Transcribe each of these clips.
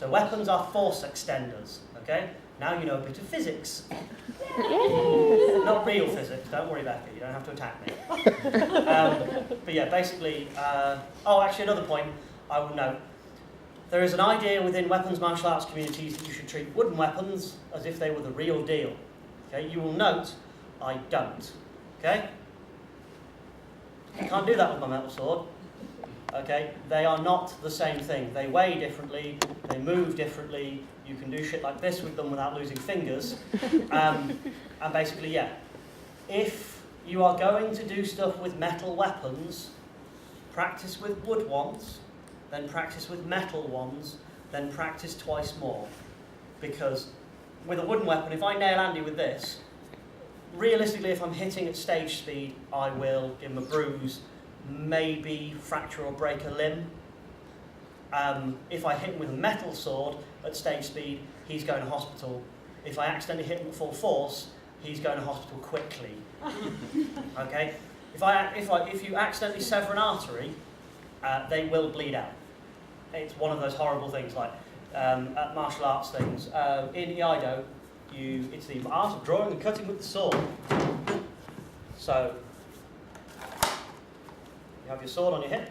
So weapons are force extenders, okay? Now you know a bit of physics. Not real physics, don't worry, Becca, you don't have to attack me. But yeah, basically, actually another point I will note. There is an idea within weapons martial arts communities that you should treat wooden weapons as if they were the real deal. Okay, you will note, I don't. Okay? I can't do that with my metal sword. Okay, they are not the same thing. They weigh differently, they move differently, you can do shit like this with them without losing fingers. And basically, yeah, if you are going to do stuff with metal weapons, practice with wood ones, then practice with metal ones, then practice twice more. Because with a wooden weapon, if I nail Andy with this, realistically, if I'm hitting at stage speed, I will give him a bruise, maybe fracture or break a limb. If I hit him with a metal sword at stage speed, he's going to hospital. If I accidentally hit him at full force, he's going to hospital quickly. Okay? If you accidentally sever an artery, they will bleed out. It's one of those horrible things, like at martial arts things. In Iaido, it's the art of drawing and cutting with the sword. So, you have your sword on your hip.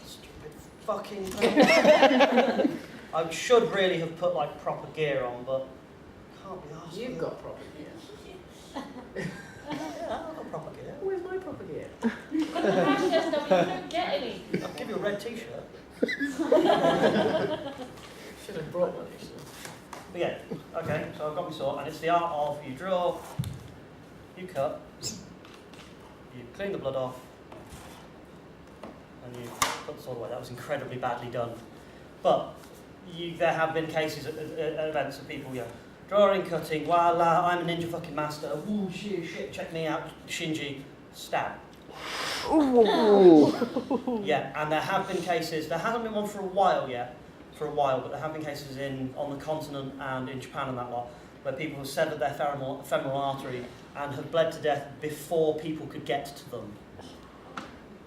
Stupid fucking thing. I should really have put like proper gear on, but can't be arsed. You've got proper gear. Yeah, I've got proper gear. Where's my proper gear? You've got the crash test of it, you don't get any. I'll give you a red t-shirt. Should have brought one actually. But yeah, okay, so I've got my sword, and it's the art of you draw, you cut, you clean the blood off, and you put the sword away. That was incredibly badly done. But there have been cases at events of people, drawing, cutting, voila, I'm a ninja fucking master, woo, shit, check me out, Shinji, stab. Ooh. Yeah, and there have been cases, there hasn't been one for a while yet, but there have been cases on the continent and in Japan and that lot, where people have severed their femoral artery and have bled to death before people could get to them.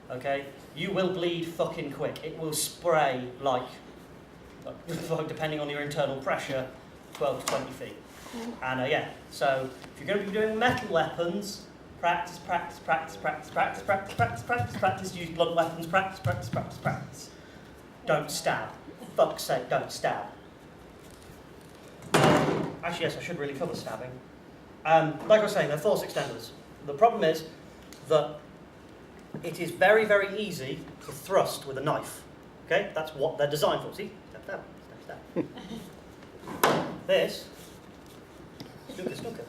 Okay? You will bleed fucking quick. It will spray like depending on your internal pressure, 12 to 20 feet. And so if you're going to be doing metal weapons, practice, use blunt weapons, practice. Don't stab. Fuck's sake, don't stab. Actually, yes, I should really cover stabbing. Like I was saying, they're force extenders. The problem is that it is very, very easy to thrust with a knife. Okay, that's what they're designed for. See? Stab, stab, stab, stab. This, snooker.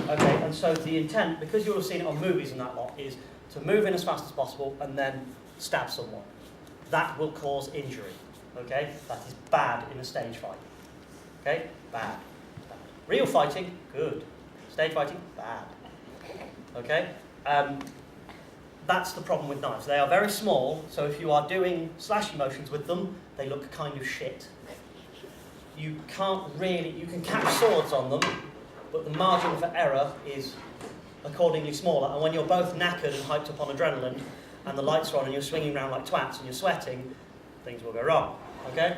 Okay, and so the intent, because you'll have seen it on movies and that lot, is to move in as fast as possible and then stab someone. That will cause injury. Okay, that is bad in a stage fight. Okay, bad. Real fighting, good. Stage fighting, bad. Okay. That's the problem with knives. They are very small, so if you are doing slashing motions with them, they look kind of shit. You can catch swords on them, but the margin for error is accordingly smaller, and when you're both knackered and hyped up on adrenaline, and the lights are on and you're swinging around like twats and you're sweating, things will go wrong, okay?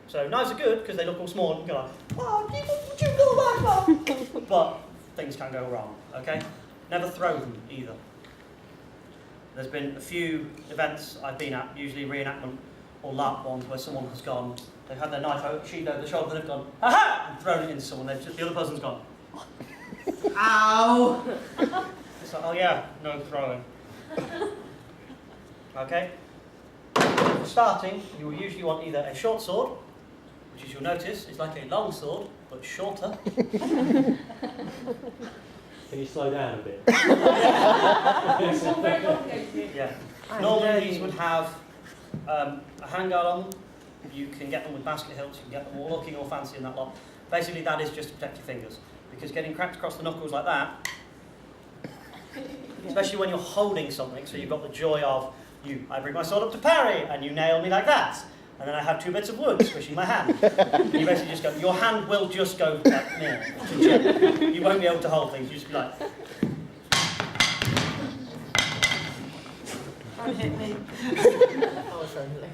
So knives are good because they look all small and you go like, oh, would you go back up? But things can go wrong, okay? Never throw them either. There's been a few events I've been at, usually reenactment or LARP ones, where someone has gone, they've had their knife sheathed over the shoulder, and they've gone, aha! And thrown it into someone, the other person's gone, ow! It's like, oh yeah, no throwing. Okay? For starting, you will usually want either a short sword, which as you'll notice is like a long sword, but shorter. Can you slow down a bit? Yeah. Normally these would have a handguard on them. You can get them with basket hilts, you can get them all looking all fancy and that lot. Basically that is just to protect your fingers. Because getting cracked across the knuckles like that, especially when you're holding something, so you've got the joy of, I bring my sword up to parry, and you nail me like that. And then I have 2 bits of wood squishing my hand. And you basically just go, your hand will just go like, you won't be able to hold things, you just be like. Don't hit me. I was friendly.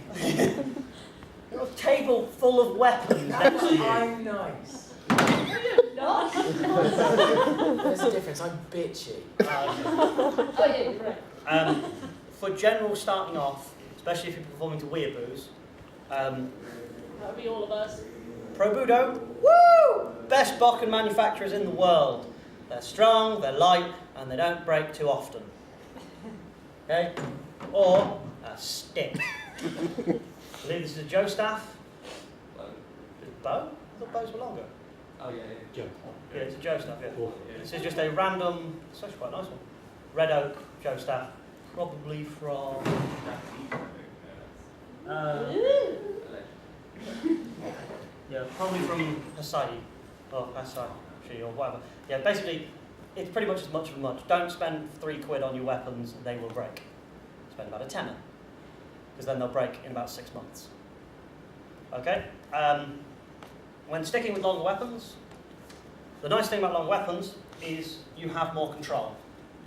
You've got a table full of weapons next to you. I'm nice. Not. There's a difference. I'm bitchy. Oh yeah, you're right. For general starting off, especially if you're performing to weeaboos, That would be all of us. Probudo, woo! Best Bokken manufacturers in the world. They're strong, they're light, and they don't break too often. Okay? Or a stick. I believe this is a Joe staff. Is it bow? I thought bows were longer. Oh yeah, Joe. Yeah, it's a Joe staff, yeah. Oh. This is just a random, it's actually quite a nice one. Red oak Joe staff, probably from. Yeah, probably from Hasai, or Hasai, or whatever. Yeah, basically, it's pretty much as much of a much. Don't spend £3 on your weapons, they will break. Spend about a tenner, because then they'll break in about 6 months. Okay? When sticking with longer weapons, the nice thing about long weapons is you have more control.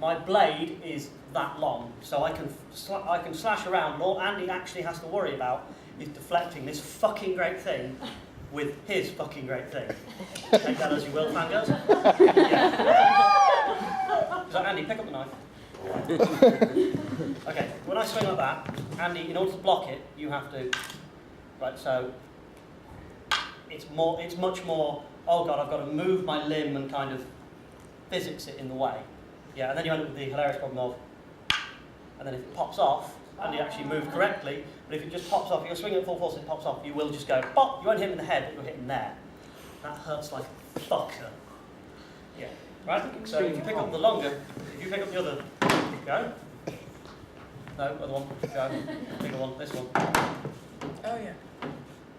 My blade is that long, so I can slash around, and all Andy actually has to worry about is deflecting this fucking great thing with his fucking great thing. Take that as you will, fangirls. Yeah. So Andy, pick up the knife. Okay, when I swing like that, Andy, in order to block it, you have to. Right, so it's much more. Oh god, I've got to move my limb and kind of physics it in the way. Yeah, and then you end up with the hilarious problem of, and then if it pops off, and you actually move correctly, but if it just pops off, you're swinging at full force and it pops off, you will just go, pop, you won't hit him in the head, but you'll hit him there. That hurts like fucker. Yeah, right? So if you pick up the longer, if you pick up the other, go. No, other one, go. Bigger one, this one. Oh yeah.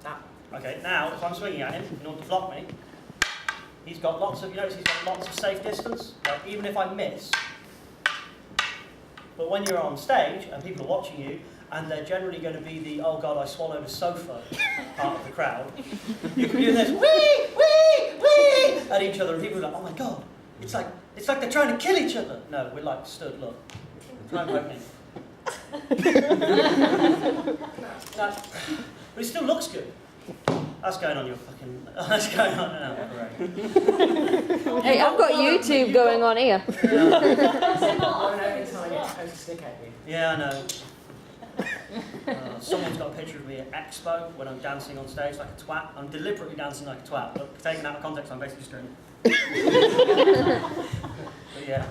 That. Okay, now if I'm swinging at him, in order to block me, he's got lots of, you notice he's got lots of safe distance, like even if I miss. But when you're on stage and people are watching you, and they're generally going to be the, oh god, I swallowed a sofa part of the crowd, you can be doing this, wee, wee, wee, at each other, and people are like, oh my god, it's like they're trying to kill each other. No, we're like, stood, look, try and poke me. But it still looks good. That's going on your fucking. That's going on now. Great. Hey, I've got YouTube going on here. Yeah, I know. Someone's got a picture of me at Expo when I'm dancing on stage like a twat. I'm deliberately dancing like a twat, but taken out of context, I'm basically just doing. But yeah,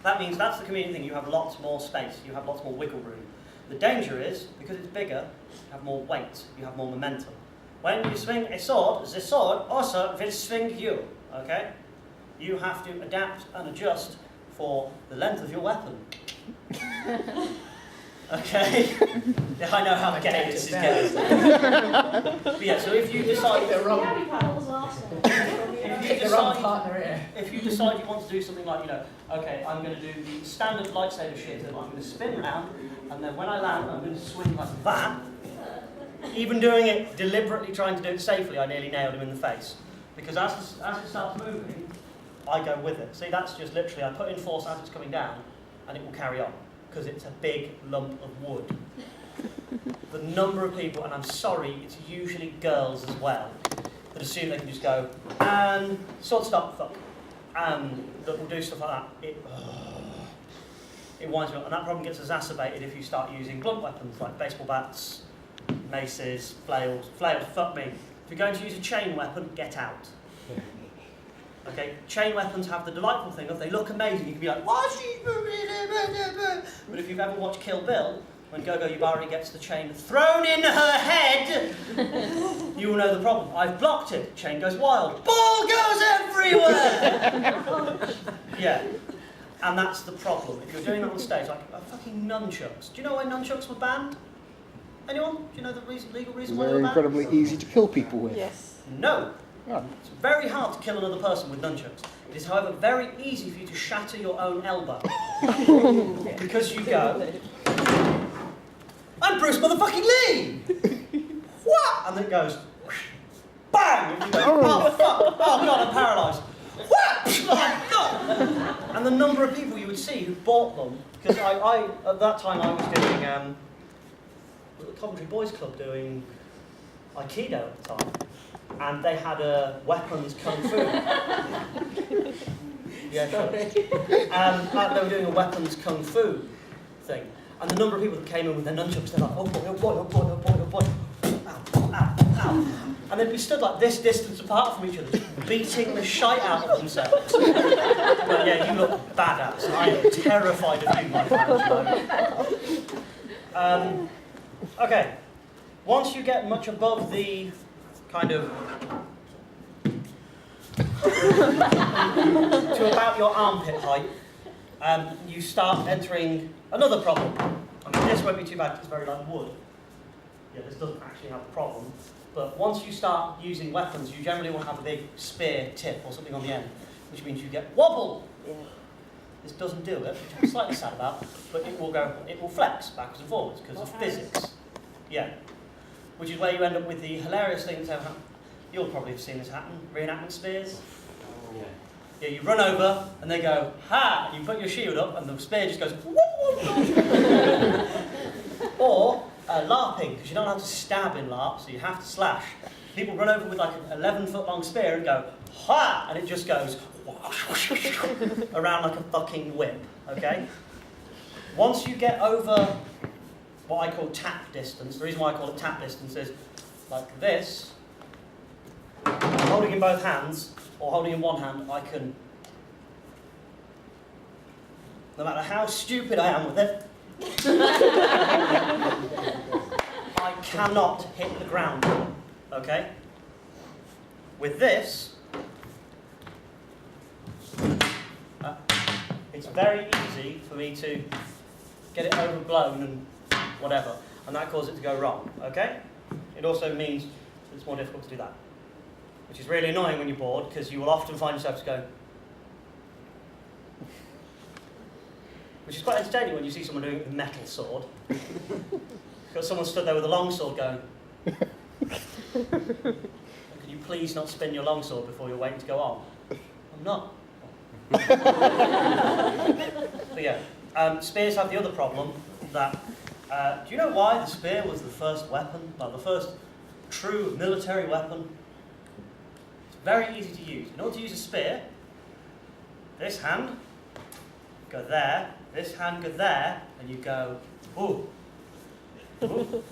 that means that's the convenient thing. You have lots more space. You have lots more wiggle room. The danger is, because it's bigger, you have more weight, you have more momentum. When you swing a sword, the sword also will swing you, okay? You have to adapt and adjust for the length of your weapon. Okay? Yeah, I know how gay this is getting. But yeah, so if you decide... If you decide you want to do something like, you know, okay, I'm going to do the standard lightsaber shit, and I'm going to spin around, and then when I land, I'm going to swing like that. Even doing it deliberately, trying to do it safely, I nearly nailed him in the face. Because as it starts moving, I go with it. See, that's just literally, I put in force as it's coming down, and it will carry on. Because it's a big lump of wood. The number of people, and I'm sorry, it's usually girls as well, that assume they can just go, and sword stop, fuck. And that will do stuff like that. It winds me up, and that problem gets exacerbated if you start using blunt weapons like baseball bats, maces, flails, fuck me. If you're going to use a chain weapon, get out. Okay, chain weapons have the delightful thing of they look amazing. You can be like, why is she... But if you've ever watched Kill Bill, when Gogo Yubari gets the chain thrown in her head, you will know the problem. I've blocked it. Chain goes wild. Ball goes everywhere! Yeah. And that's the problem. If you're doing that on stage, like fucking nunchucks. Do you know why nunchucks were banned? Anyone? Do you know the legal reason why they They're were banned? incredibly easy to kill people with. Yes. No. Oh. It's very hard to kill another person with nunchucks. It is, however, very easy for you to shatter your own elbow. Because you go, I'm Bruce motherfucking Lee! What? And then it goes, bang! And you go, oh fuck, oh god, I'm paralysed. And the number of people you would see who bought them, because I at that time I was doing the Coventry Boys Club doing Aikido at the time, and they had a weapons kung fu. Yeah, sure. They were doing a weapons kung fu thing, and the number of people that came in with their nunchucks, they're like, oh boy, oh boy, oh boy, oh boy, oh boy, ow, ow, ow. And they'd be stood like this distance apart from each other, just beating the shite out of themselves. But yeah, you look badass. I am terrified of you, my friend. Okay, once you get much above the kind of to about your armpit height, you start entering another problem. I mean, this won't be too bad because it's very light wood. Yeah, this doesn't actually have a problem. But once you start using weapons, you generally will have a big spear tip or something on the end, which means you get wobble. Yeah. This doesn't do it, which I'm slightly sad about, but it will flex backwards and forwards because of physics. Yeah. Which is where you end up with the hilarious things that happen. You'll probably have seen this happen, reenactment spears. Yeah. Yeah, you run over and they go, ha! And you put your shield up and the spear just goes, whoop, whoop, whoop. Or LARPing, because you don't have to stab in LARP, so you have to slash. People run over with like an 11-foot long spear and go, ha! And it just goes around like a fucking whip, okay? Once you get over what I call tap distance, the reason why I call it tap distance is like this, holding in both hands, or holding in one hand, I can, no matter how stupid I am with it, I cannot hit the ground, okay? With this, it's very easy for me to get it overblown and whatever, and that causes it to go wrong, okay? It also means it's more difficult to do that, which is really annoying when you're bored, because you will often find yourself just going, which is quite entertaining when you see someone doing it with a metal sword. Because someone stood there with a long sword going, can you please not spin your long sword before you're waiting to go on? I'm not. But yeah, spears have the other problem that, do you know why the spear was the first weapon, like the first true military weapon? It's very easy to use. In order to use a spear, this hand, go there, this hand go there, and you go, ooh, ooh,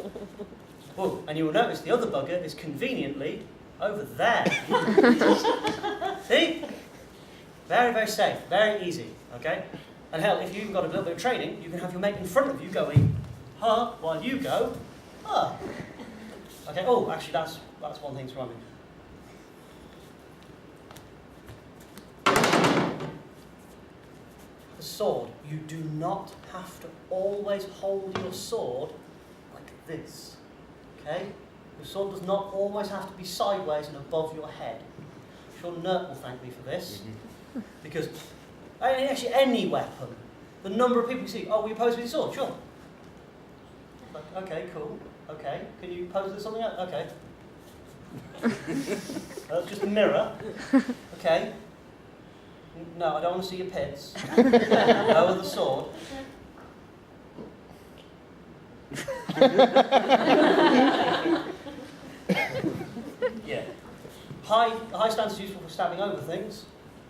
ooh. And you will notice the other bugger is conveniently over there. See? Very, very safe, very easy, okay? And hell, if you've got a little bit of training, you can have your mate in front of you going, huh, while you go, huh. Okay, oh, actually that's one thing to remind me. The sword, you do not have to always hold your sword like this, okay? Your sword does not always have to be sideways and above your head. I'm sure Nert will thank me for this, because actually any weapon, the number of people you see, oh, will you pose with your sword? Sure. Like, okay, cool, okay. Can you pose with something else? Okay. That's just a mirror, okay. No, I don't want to see your pits. Lower the sword. Yeah. High stance is useful for stabbing over things,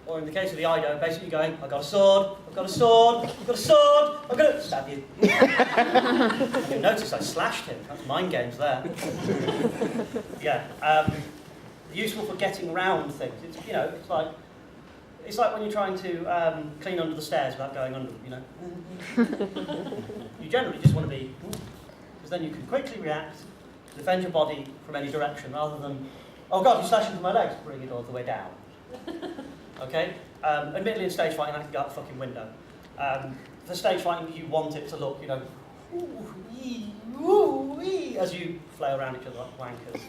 or in the case of the Ido, basically going, I've got a sword, I've got a sword, I've got a sword, I'm going to stab you. You notice I slashed him. That's mind games there. Yeah. Useful for getting around things. It's, you know, it's like when you're trying to clean under the stairs without going under them, you know. You generally just want to be, because then you can quickly react, defend your body from any direction, rather than, oh God, you're slashing for my legs, bring it all the way down. Okay? Admittedly in stage fighting, that can go out the fucking window. For stage fighting, you want it to look, you know, ooh, ee, as you flail around each other like wankers.